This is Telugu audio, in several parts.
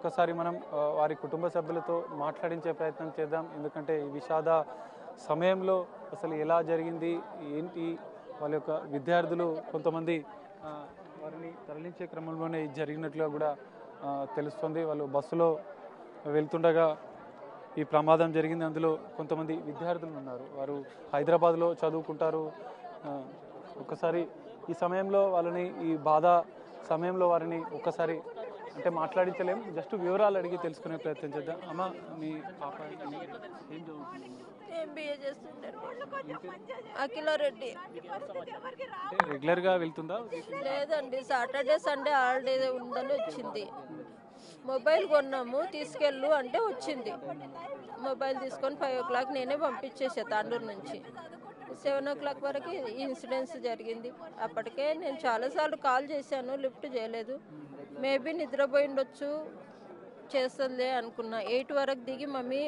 ఒక్కసారి మనం వారి కుటుంబ సభ్యులతో మాట్లాడించే ప్రయత్నం చేద్దాం. ఎందుకంటే ఈ విషాద సమయంలో అసలు ఎలా జరిగింది ఏంటి, వాళ్ళ యొక్క విద్యార్థులు కొంతమంది వారిని తరలించే క్రమంలోనే ఇది జరిగినట్లుగా కూడా తెలుస్తుంది. వాళ్ళు బస్సులో వెళ్తుండగా ఈ ప్రమాదం జరిగింది. అందులో కొంతమంది విద్యార్థులు ఉన్నారు, వారు హైదరాబాద్లో చదువుకుంటారు. ఒక్కసారి ఈ సమయంలో వాళ్ళని, ఈ బాధ సమయంలో వారిని ఒక్కసారి అంటే మాట్లాడించలేం, జస్ట్ వివరాలు అడిగి తెలుసుకునే ప్రయత్నం చేద్దాం. అమ్మ, మీ పాప ఏం చదువుతుంది? ఎంబీఏ చేస్తుంటారు. అఖిలారెడ్డి. రెగ్యులర్గా వెళ్తుందా? లేదండి, సాటర్డే సండే హాలిడే ఉందని వచ్చింది. మొబైల్ కొన్నాము, తీసుకెళ్ళు అంటే వచ్చింది. మొబైల్ తీసుకొని 5 o'clock నేనే పంపించేసా తాండూరు నుంచి. 7 o'clock వరకు ఈ ఇన్సిడెంట్స్ జరిగింది. అప్పటికే నేను చాలాసార్లు కాల్ చేశాను, లిఫ్ట్ చేయలేదు. మేబీ నిద్రపోయి ఉండొచ్చు, చేస్తుందిలే అనుకున్నా. 8 వరకు దిగి మమ్మీ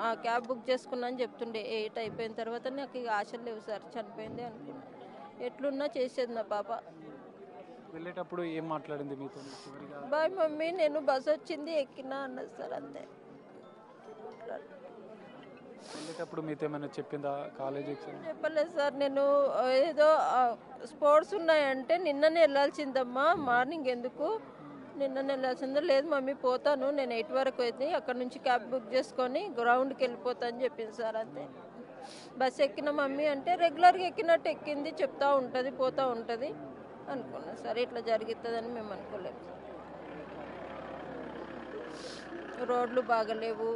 ఆ క్యాబ్ బుక్ చేసుకున్నా అని చెప్తుండే. 8 అయిపోయిన తర్వాత నాకు ఇక ఆశలు లేవు సార్, చనిపోయింది అనుకున్నా. ఎట్లున్నా చేసేది నా పాప. వెళ్ళేటప్పుడు ఏం మాట్లాడింది మీతో? బాయ్ మమ్మీ, నేను బస్ వచ్చింది ఎక్కినా అన్నది సార్, అంతే. వెళ్ళేటప్పుడు మీతో ఏమైనా చెప్పిందా? కాలేజీకి చెప్పలేదు సార్. నేను ఏదో స్పోర్ట్స్ ఉన్నాయంటే నిన్ననే వెళ్ళాల్సిందమ్మా, మార్నింగ్ ఎందుకు, నిన్ననే వెళ్ళాల్సిందో. లేదు మమ్మీ పోతాను, నేను 8 వరకు అయితే అక్కడ నుంచి క్యాబ్ బుక్ చేసుకొని గ్రౌండ్కి వెళ్ళిపోతా అని చెప్పింది సార్, అంతే. బస్ ఎక్కిన మమ్మీ అంటే రెగ్యులర్గా ఎక్కినట్టు ఎక్కింది, చెప్తా ఉంటుంది, పోతూ ఉంటుంది అనుకున్నాను సార్. ఇట్లా జరుగుతుందని మేము అనుకోలేదు. రోడ్లు బాగలేవు,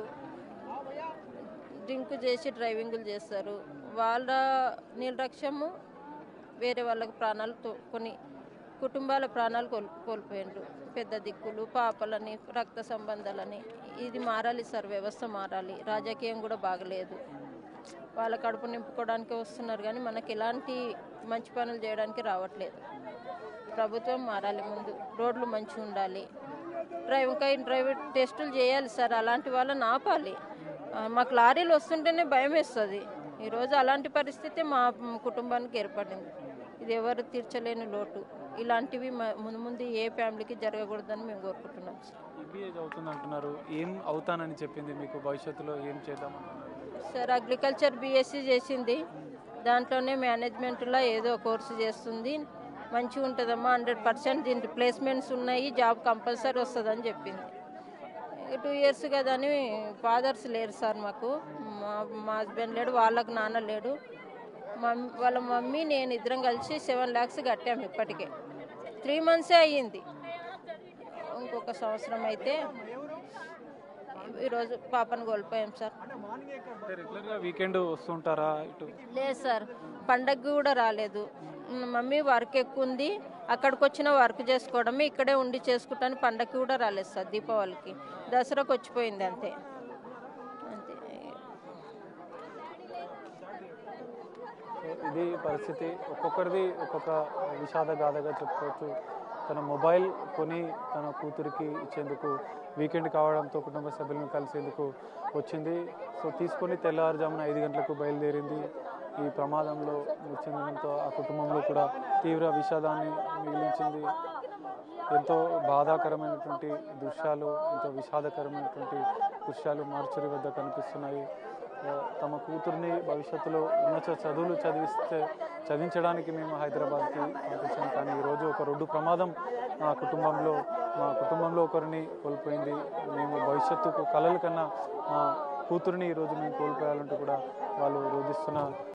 డ్రింక్ చేసి డ్రైవింగ్లు చేస్తారు. వాళ్ళ నిర్లక్ష్యము వేరే వాళ్ళకి ప్రాణాలు, కొన్ని కుటుంబాల ప్రాణాలు కోల్పోయిండ్రు. పెద్ద దిక్కులు, పాపలని, రక్త సంబంధాలని. ఇది మారాలి సార్, వ్యవస్థ మారాలి. రాజకీయం కూడా బాగలేదు. వాళ్ళ కడుపు నింపుకోవడానికి వస్తున్నారు కానీ మనకి ఎలాంటి మంచి పనులు చేయడానికి రావట్లేదు. ప్రభుత్వం మారాలి, ముందు రోడ్లు మంచిగా ఉండాలి. డ్రైవింగ్ టెస్టులు చేయాలి సార్, అలాంటి వాళ్ళని ఆపాలి. మాకు లారీలు వస్తుంటేనే భయం వేస్తుంది. ఈరోజు అలాంటి పరిస్థితి మా కుటుంబానికి ఏర్పడింది. ఇది ఎవరు తీర్చలేని లోటు. ఇలాంటివి ముందు ముందు ఏ ఫ్యామిలీకి జరగకూడదని మేము కోరుకుంటున్నాం సార్. ఎంబీఏ చదువుతుంది అంటున్నారు, ఏం అవుతానని చెప్పింది మీకు? భవిష్యత్తులో ఏం చేద్దామన్నారు సార్? అగ్రికల్చర్ బీఎస్సీ చేసింది, దాంట్లోనే మేనేజ్మెంట్లో ఏదో కోర్సు చేస్తుంది. మంచిగా ఉంటుందమ్మా, 100% దీంట్లో ప్లేస్మెంట్స్ ఉన్నాయి, జాబ్ కంపల్సరీ వస్తుందని చెప్పింది. 2 years కదా అని, ఫాదర్స్ లేరు సార్ మాకు. మా హస్బెండ్ లేడు, వాళ్ళకు నాన్న లేడు. వాళ్ళ మమ్మీ నేను ఇద్దరం కలిసి 7 lakhs కట్టాము. ఇప్పటికే 3 months అయ్యింది. ఇంకొక సంవత్సరం అయితే ఈరోజు పాపను కోల్పోయాం సార్. రెగ్యులర్గా వీకెండ్ వస్తుంటారా ఇటు? లేదు సార్, పండగకి కూడా రాలేదు. మమ్మీ వర్క్ ఎక్కువ ఉంది, అక్కడికి వచ్చిన వర్క్ చేసుకోవడమే, ఇక్కడే ఉండి చేసుకుంటాను. పండగకి కూడా రాలేదు సార్, దీపావళికి, దసరాకు వచ్చిపోయింది, అంతే. ఇది పరిస్థితి. ఒక్కొక్కరిది ఒక్కొక్క విషాద గాథగా చెప్పుకోవచ్చు. తన మొబైల్ కొని తన కూతురికి ఇచ్చేందుకు వీకెండ్ కావడంతో కుటుంబ సభ్యులను కలిసేందుకు వచ్చింది. సో తీసుకొని తెల్లవారుజామున 5 గంటలకు బయలుదేరింది. ఈ ప్రమాదంలో మృతి చెందడంతో ఆ కుటుంబంలో కూడా తీవ్ర విషాదాన్ని మిగిలించింది. ఎంతో బాధాకరమైనటువంటి దృశ్యాలు, ఎంతో విషాదకరమైనటువంటి దృశ్యాలు మార్చురి వద్ద కనిపిస్తున్నాయి. తమ కూతుర్ని భవిష్యత్తులో ఉన్నత చదువులు చదివించడానికి మేము హైదరాబాద్కి పంపించాం. కానీ ఈరోజు ఒక రోడ్డు ప్రమాదం మా కుటుంబంలో ఒకరిని కోల్పోయింది. మేము భవిష్యత్తుకు కలలు కన్నా మా కూతుర్ని ఈరోజు మేము కోల్పోయాలంటూ కూడా వాళ్ళు రోధిస్తున్న